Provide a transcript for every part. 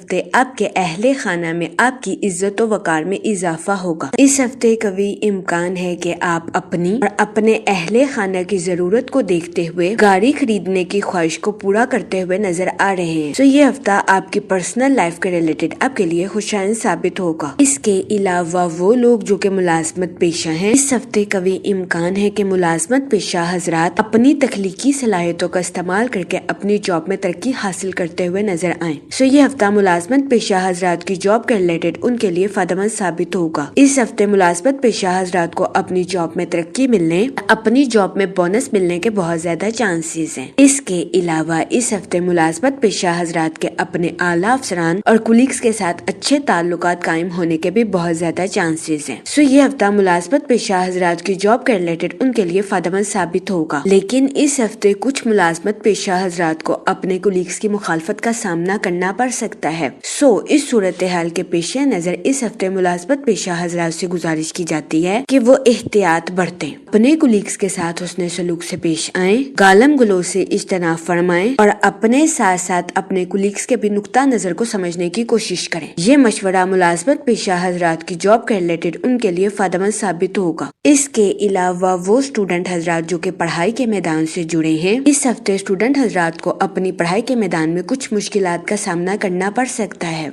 ہفتے آپ کے اہل خانہ میں آپ کی عزت و وقار میں اضافہ ہوگا۔ اس ہفتے قوی امکان ہے کہ آپ اپنی اور اپنے اہل خانہ کی ضرورت کو دیکھتے ہوئے گاڑی خریدنے کی خواہش کو پورا کرتے ہوئے نظر آ رہے ہیں۔ تو یہ ہفتہ آپ کی پرسنل لائف کے ریلیٹڈ آپ کے لیے خوشائن ثابت ہوگا۔ اس کے علاوہ وہ لوگ جو کہ ملازمت پیشہ ہیں، اس ہفتے قوی امکان ہے کہ ملازمت پیشہ حضرات اپنی تخلیقی صلاحیتوں کا استعمال کر کے اپنی جاب میں ترقی حاصل کرتے ہوئے نظر آئیں۔ یہ ہفتہ ملازمت پیشہ حضرات کی جاب کے ریلیٹڈ ان کے لیے فائدہ مند ثابت ہوگا۔ اس ہفتے ملازمت پیشہ حضرات کو اپنی جاب میں ترقی ملنے، اپنی جاب میں بونس ملنے کے بہت زیادہ چانسز ہیں۔ اس کے علاوہ اس ہفتے ملازمت پیشہ حضرات کے اپنے اعلیٰ افسران اور کولیگز کے ساتھ اچھے تعلقات قائم ہونے کے بھی بہت زیادہ چانسز ہیں۔ یہ ہفتہ ملازمت پیشہ حضرات کی جاب کے ریلیٹڈ ان کے لیے فائدہ مند ثابت ہوگا، لیکن اس ہفتے کچھ ملازمت پیشہ حضرات کو اپنے کولیگز کی مخالفت کا سامنا کرنا پڑ سکتا ہے۔ اس صورتحال کے پیش نظر اس ہفتے ملازمت پیشہ حضرات سے گزارش کی جاتی ہے کہ وہ احتیاط برتیں، اپنے کولیگز کے ساتھ حسن سلوک سے پیش آئیں، گالم گلوچ سے اجتناب فرمائیں اور اپنے ساتھ ساتھ اپنے کولیگز کے بھی نقطہ نظر کو سمجھنے کی کوشش کریں۔ یہ مشورہ ملازمت پیشہ حضرات کی جاب کے ریلیٹڈ ان کے لیے فائدہ مند ثابت ہوگا۔ اس کے علاوہ وہ اسٹوڈنٹ حضرات جو کہ پڑھائی کے میدان سے جڑے ہیں، اس ہفتے اسٹوڈنٹ حضرات کو اپنی پڑھائی کے میدان میں کچھ مشکلات کا سامنا کرنا پڑ سکتا ہے۔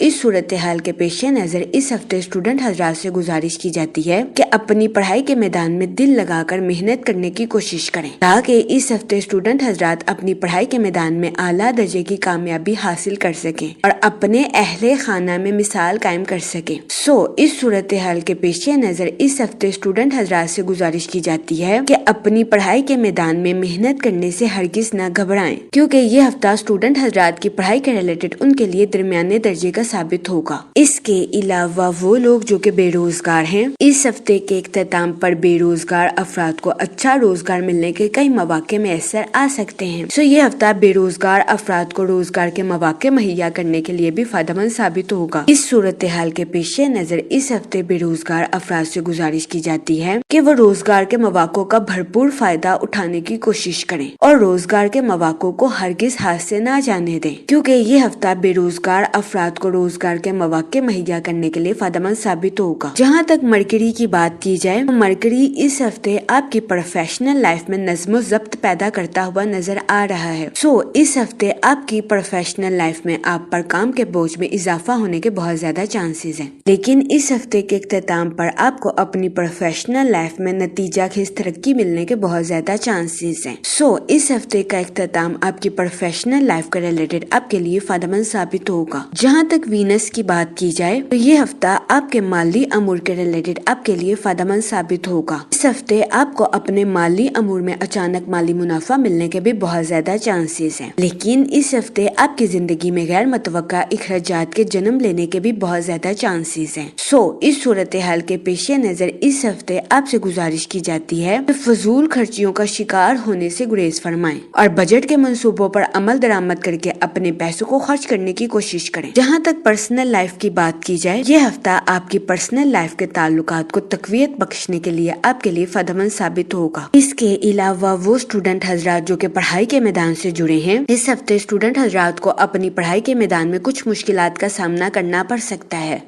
اس صورتحال کے پیش نظر اس ہفتے اسٹوڈنٹ حضرات سے گزارش کی جاتی ہے کہ اپنی پڑھائی کے میدان میں دل لگا کر محنت کرنے کی کوشش کریں تاکہ اس ہفتے اسٹوڈنٹ حضرات اپنی پڑھائی کے میدان میں اعلیٰ درجے کی کامیابی حاصل کر سکیں اور اپنے اہل خانہ میں مثال قائم کر سکیں۔ اس صورتحال کے پیش نظر اس ہفتے اسٹوڈنٹ حضرات سے گزارش کی جاتی ہے کہ اپنی پڑھائی کے میدان میں محنت کرنے سے ہرگز نہ گھبرائیں، کیونکہ یہ ہفتہ اسٹوڈنٹ حضرات کی پڑھائی کے ریلیٹڈ ان کے لیے درمیانے درجے کا ثابت ہوگا۔ اس کے علاوہ وہ لوگ جو کہ بے روزگار ہیں، اس ہفتے کے اختتام پر بے روزگار افراد کو اچھا روزگار ملنے کے کئی مواقع میسر آ سکتے ہیں۔ یہ ہفتہ بے روزگار افراد کو روزگار کے مواقع مہیا کرنے کے لیے بھی فائدہ مند ثابت ہوگا۔ اس صورتحال کے پیش نظر اس ہفتے بے روزگار افراد سے گزارش کی جاتی ہے کہ وہ روزگار کے مواقع کا بھرپور فائدہ اٹھانے کی کوشش کریں اور روزگار کے مواقع کو ہرگز ہاتھ سے نہ جانے دیں، کیونکہ یہ ہفتہ بے روزگار افراد کو روزگار کے مواقع مہیا کرنے کے لیے فائدہ مند ثابت ہوگا۔ جہاں تک مرکری کی بات کی جائے تو مرکری اس ہفتے آپ کی پروفیشنل لائف میں نظم و ضبط پیدا کرتا ہوا نظر آ رہا ہے۔ اس ہفتے آپ کی پروفیشنل لائف میں آپ پر کام کے بوجھ میں اضافہ ہونے کے بہت زیادہ چانسز ہیں، لیکن اس ہفتے کے اختتام پر آپ کو اپنی پروفیشنل لائف میں نتیجہ خیز ترقی ملنے کے بہت زیادہ چانسز ہیں۔ اس ہفتے کا اختتام آپ کی پروفیشنل لائف کے ریلیٹڈ آپ کے لیے فائدہ مند ثابت ہوگا۔ جہاں تک وینس کی بات کی جائے تو یہ ہفتہ آپ کے مالی امور کے ریلیٹڈ آپ کے لیے فائدہ مند ثابت ہوگا۔ اس ہفتے آپ کو اپنے مالی امور میں اچانک مالی منافع ملنے کے بھی بہت زیادہ چانسز ہیں، لیکن اس ہفتے آپ کی زندگی میں غیر متوقع اخراجات کے جنم لینے کے بھی بہت زیادہ چانسز ہیں۔ اس صورتحال کے پیش نظر اس ہفتے آپ سے گزارش کی جاتی ہے کہ فضول خرچیوں کا شکار ہونے سے گریز فرمائیں اور بجٹ کے منصوبوں پر عمل درآمد کر کے اپنے پیسوں کو خرچ کرنے کی کوشش کریں۔ جہاں تک پرسنل لائف کی بات کی جائے، یہ ہفتہ آپ کی پرسنل لائف کے تعلقات کو تقویت بخشنے کے لیے آپ کے لیے فائدہ مند ثابت ہوگا۔ اس کے علاوہ وہ اسٹوڈنٹ حضرات جو کہ پڑھائی کے میدان سے جڑے ہیں، اس ہفتے اسٹوڈنٹ حضرات کو اپنی پڑھائی کے میدان میں کچھ مشکلات کا سامنا کرنا پڑ سکتا ہے۔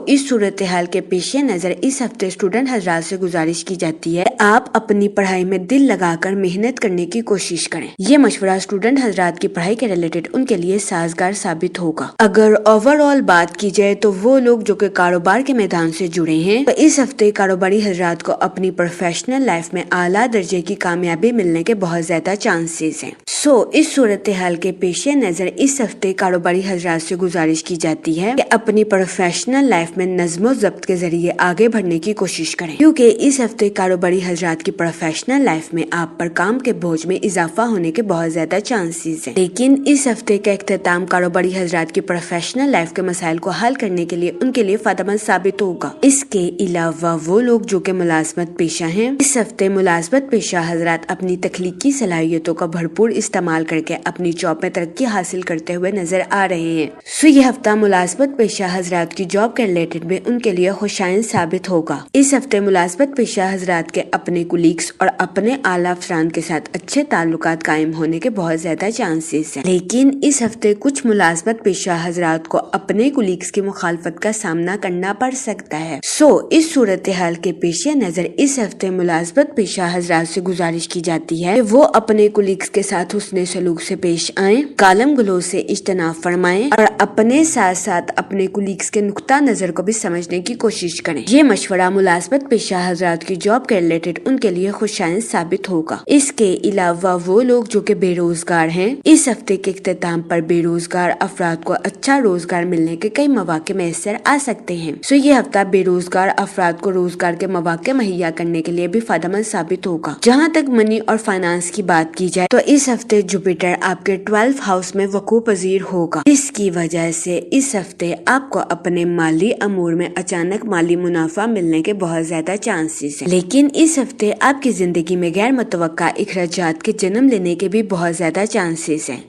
اس صورتحال کے پیش نظر اس ہفتے اسٹوڈنٹ حضرات سے گزارش کی جاتی ہے آپ اپنی پڑھائی میں دل لگا کر محنت کرنے کی کوشش کریں۔ یہ مشورہ اسٹوڈنٹ حضرات کی پڑھائی کے ریلیٹڈ ان کے لیے سازگار ثابت ہوگا۔ اگر اوور آل بات کی جائے تو وہ لوگ جو کہ کاروبار کے میدان سے جڑے ہیں، تو اس ہفتے کاروباری حضرات کو اپنی پروفیشنل لائف میں اعلیٰ درجے کی کامیابی ملنے کے بہت زیادہ چانسز ہیں۔ اس صورتحال کے پیش نظر اس ہفتے کاروباری حضرات سے گزارش کی جاتی ہے کہ اپنی پروفیشنل لائف میں نظم و ضبط کے ذریعے آگے بڑھنے کی کوشش کریں، کیونکہ اس ہفتے کاروباری حضرات کی پروفیشنل لائف میں آپ پر کام کے بوجھ میں اضافہ ہونے کے بہت زیادہ چانسز ہیں، لیکن اس ہفتے کا اختتام کاروباری حضرات کی پروفیشنل لائف کے مسائل کو حل کرنے کے لیے ان کے لیے فائدہ مند ثابت ہوگا۔ اس کے علاوہ وہ لوگ جو کہ ملازمت پیشہ ہیں، اس ہفتے ملازمت پیشہ حضرات اپنی تخلیقی صلاحیتوں کا بھرپور استعمال کر کے اپنی جاب میں ترقی حاصل کرتے ہوئے نظر آ رہے ہیں۔ یہ ہفتہ ملازمت پیشہ حضرات کی جاب کے ریلیٹڈ بھی ان کے لیے خوشائن ثابت ہوگا۔ اس ہفتے ملازمت پیشہ حضرات کے اپنے کولیگز اور اپنے اعلیٰ افسران کے ساتھ اچھے تعلقات قائم ہونے کے بہت زیادہ چانسز ہیں، لیکن اس ہفتے کچھ ملازمت ملازمت پیشہ حضرات کو اپنے کولیگز کی مخالفت کا سامنا کرنا پڑ سکتا ہے۔ اس صورتحال کے پیش نظر اس ہفتے ملازمت پیشہ حضرات سے گزارش کی جاتی ہے کہ وہ اپنے کولیگز کے ساتھ حسن سلوک سے پیش آئیں، گالم گلوچ سے اجتناب فرمائیں اور اپنے ساتھ ساتھ اپنے کولیگز کے نقطہ نظر کو بھی سمجھنے کی کوشش کریں۔ یہ مشورہ ملازمت پیشہ حضرات کی جاب کے ریلیٹڈ ان کے لیے خوشائند ثابت ہوگا۔ اس کے علاوہ وہ لوگ جو کہ بے روزگار ہیں، اس ہفتے کے اختتام پر بے روزگار افراد کو اچھا روزگار ملنے کے کئی مواقع میسر آ سکتے ہیں۔ یہ ہفتہ بے روزگار افراد کو روزگار کے مواقع مہیا کرنے کے لیے بھی فائدہ مند ثابت ہوگا۔ جہاں تک منی اور فائنانس کی بات کی جائے تو اس ہفتے جوپیٹر آپ کے 12 ہاؤس میں وقوع پذیر ہوگا، اس کی وجہ سے اس ہفتے آپ کو اپنے مالی امور میں اچانک مالی منافع ملنے کے بہت زیادہ چانسز ہیں، لیکن اس ہفتے آپ کی زندگی میں غیر متوقع اخراجات کے جنم لینے کے بھی بہت زیادہ چانسز ہیں۔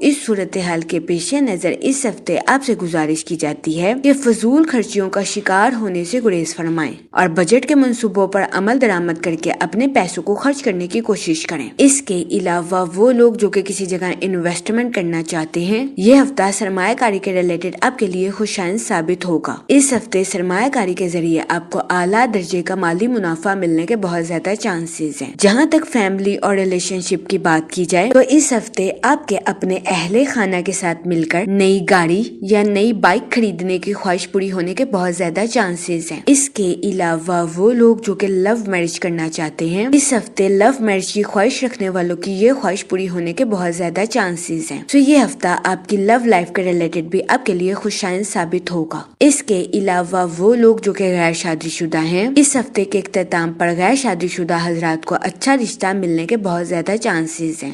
اس صورتحال کے پیش نظر اس ہفتے آپ سے گزارش کی جاتی ہے کہ فضول خرچیوں کا شکار ہونے سے گریز فرمائیں اور بجٹ کے منصوبوں پر عمل درآمد کر کے اپنے پیسوں کو خرچ کرنے کی کوشش کریں۔ اس کے علاوہ وہ لوگ جو کہ کسی جگہ انویسٹمنٹ کرنا چاہتے ہیں، یہ ہفتہ سرمایہ کاری کے ریلیٹڈ آپ کے لیے خوشائند ثابت ہوگا۔ اس ہفتے سرمایہ کاری کے ذریعے آپ کو اعلیٰ درجے کا مالی منافع ملنے کے بہت زیادہ چانسز ہیں۔ جہاں تک فیملی اور ریلیشن شپ کی بات کی جائے تو اس ہفتے آپ کے اپنے اہل خانہ کے ساتھ مل کر نئی گاڑی یا نئی بائک خریدنے کی خواہش پوری ہونے کے بہت زیادہ چانسز ہیں۔ اس کے علاوہ وہ لوگ جو کہ لو میرج کرنا چاہتے ہیں، اس ہفتے لو میرج کی خواہش رکھنے والوں کی یہ خواہش پوری ہونے کے بہت زیادہ چانسز ہیں۔ یہ ہفتہ آپ کی لو لائف کے ریلیٹڈ بھی آپ کے لیے خوشائند ثابت ہوگا۔ اس کے علاوہ وہ لوگ جو کہ غیر شادی شدہ ہیں، اس ہفتے کے اختتام پر غیر شادی شدہ حضرات کو اچھا رشتہ ملنے کے بہت زیادہ چانسز ہیں۔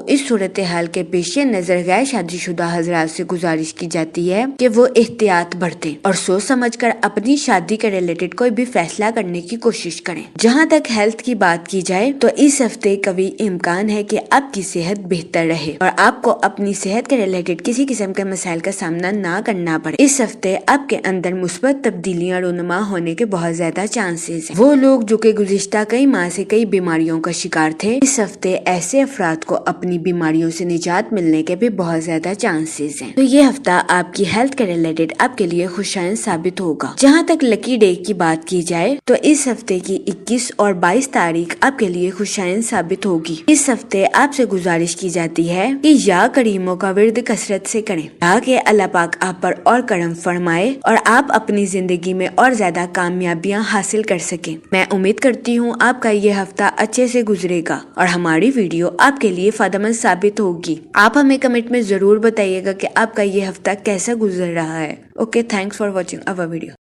اس صورتحال کے پیش نظر غیر شادی شدہ حضرات سے گزارش کی جاتی ہے کہ وہ احتیاط برتیں اور سوچ سمجھ کر اپنی شادی کے ریلیٹڈ کوئی بھی فیصلہ کرنے کی کوشش کریں۔ جہاں تک ہیلتھ کی بات کی جائے تو اس ہفتے قوی امکان ہے کہ آپ کی صحت بہتر رہے اور آپ کو اپنی صحت کے ریلیٹڈ کسی قسم کے مسائل کا سامنا نہ کرنا پڑے۔ اس ہفتے آپ کے اندر مثبت تبدیلیاں رونما ہونے کے بہت زیادہ چانسز ہیں۔ وہ لوگ جو کہ گزشتہ کئی ماہ سے کئی بیماریوں کا شکار تھے، اس ہفتے ایسے افراد کو اپنی بیماریوں سے نجات ملنے کے بھی بہت زیادہ چانسز ہیں۔ یہ ہفتہ آپ کی ہیلتھ کے ریلیٹڈ آپ کے لیے خوشائند ثابت ہوگا۔ جہاں تک لکی ڈے کی بات کی جائے تو اس ہفتے کی 21 اور 22 تاریخ آپ کے لیے خوشائند ثابت ہوگی۔ اس ہفتے آپ سے گزارش کی جاتی ہے کہ یا کریموں کا ورد کثرت سے کریں تاکہ اللہ پاک آپ پر اور کرم فرمائے اور آپ اپنی زندگی میں اور زیادہ کامیابیاں حاصل کر سکیں۔ میں امید کرتی ہوں آپ کا یہ ہفتہ اچھے سے گزرے گا اور ہماری ویڈیو آپ کے لیے فائدہ مند ثابت ہوگی۔ آپ ہمیں کمنٹ میں ضرور بتائیے گا کہ آپ کا یہ ہفتہ کیسا گزر رہا ہے۔ Okay, thanks for watching our video.